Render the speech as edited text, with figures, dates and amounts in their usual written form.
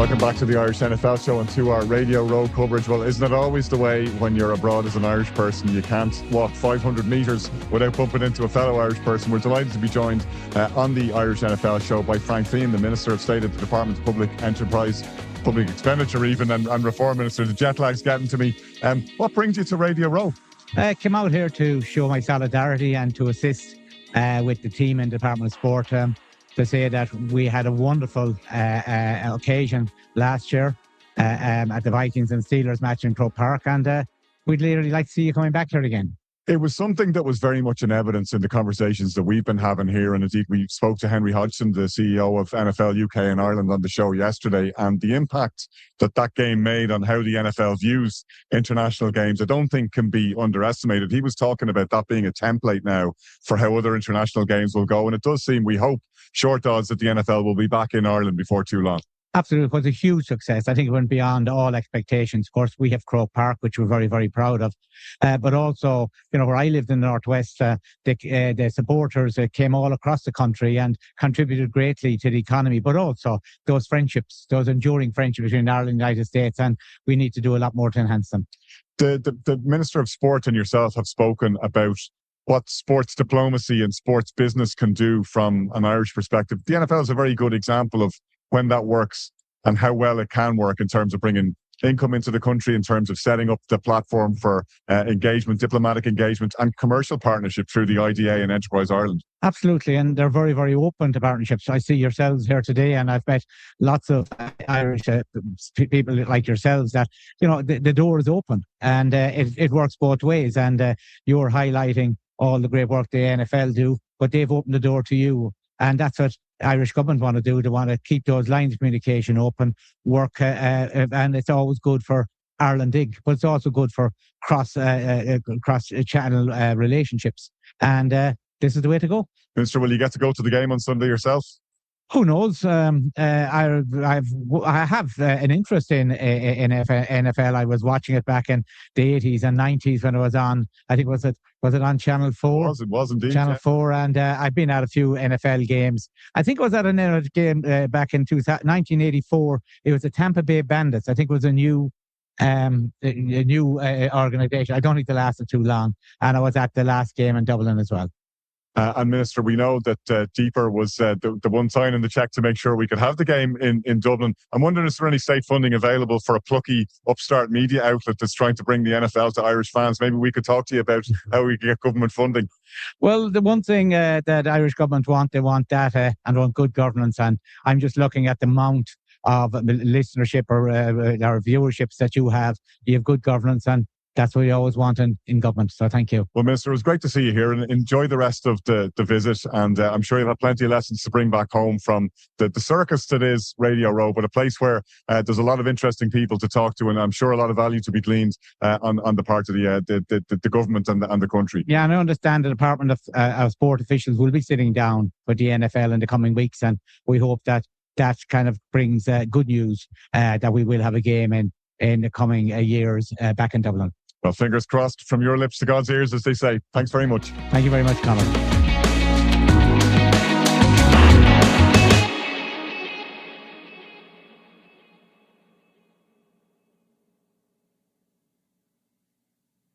Welcome back to the Irish NFL Show and to our Radio Row coverage. Well, isn't it always the way when you're abroad as an Irish person? You can't walk 500 metres without bumping into a fellow Irish person. We're delighted to be joined on the Irish NFL Show by Frank Feighan, the Minister of State at the Department of Public Enterprise, Public Expenditure even, and Reform Minister. The jet lag's getting to me. What brings you to Radio Row? I came out here to show my solidarity and to assist with the team in the Department of Sport. To say that we had a wonderful occasion last year at the Vikings and Steelers match in Croke Park, and we'd really like to see you coming back here again. It was something that was very much in evidence in the conversations that we've been having here. And indeed, we spoke to Henry Hodgson, the CEO of NFL UK and Ireland, on the show yesterday. And the impact that that game made on how the NFL views international games, I don't think can be underestimated. He was talking about that being a template now for how other international games will go. And it does seem, we hope, short odds that the NFL will be back in Ireland before too long. Absolutely. It was a huge success. I think it went beyond all expectations. Of course, we have Croke Park, which we're very, very proud of. But also, where I lived in the Northwest, the supporters came all across the country and contributed greatly to the economy, but also those friendships, those enduring friendships between Ireland and the United States. And we need to do a lot more to enhance them. The Minister of Sport and yourself have spoken about what sports diplomacy and sports business can do from an Irish perspective. The NFL is a very good example of when that works and how well it can work in terms of bringing income into the country, in terms of setting up the platform for engagement, diplomatic engagement and commercial partnership through the IDA and Enterprise Ireland. Absolutely, and they're very, very open to partnerships. I see yourselves here today, and I've met lots of Irish people like yourselves that, the door is open, and it works both ways, and you're highlighting all the great work the NFL do, but they've opened the door to you, and that's what Irish government want to do. They want to keep those lines of communication open, work, and it's always good for Ireland Dig, but it's also good for cross-channel relationships. And this is the way to go. Minister, will you get to go to the game on Sunday yourself? Who knows? I have an interest in NFL. I was watching it back in the 80s and 90s when it was on. I think was it on Channel 4? It was indeed. Channel 4, and I've been at a few NFL games. I think it was at a game back in 1984. It was the Tampa Bay Bandits. I think it was a new organisation. I don't think they lasted too long. And I was at the last game in Dublin as well. And Minister, we know that Deeper was the one sign in the cheque to make sure we could have the game in Dublin. I'm wondering, is there any state funding available for a plucky upstart media outlet that's trying to bring the NFL to Irish fans? Maybe we could talk to you about how we can get government funding. Well, the one thing that Irish government they want data and want good governance. And I'm just looking at the amount of listenership or viewerships that you have. You have good governance, and that's what we always want in government. So thank you. Well, Minister, it was great to see you here, and enjoy the rest of the visit. And I'm sure you'll have plenty of lessons to bring back home from the circus that is Radio Row, but a place where there's a lot of interesting people to talk to, and I'm sure a lot of value to be gleaned on the part of the government and the country. Yeah, and I understand the Department of Sport officials will be sitting down with the NFL in the coming weeks, and we hope that kind of brings good news that we will have a game in the coming years back in Dublin. Well, fingers crossed from your lips to God's ears, as they say. Thanks very much. Thank you very much, Conor.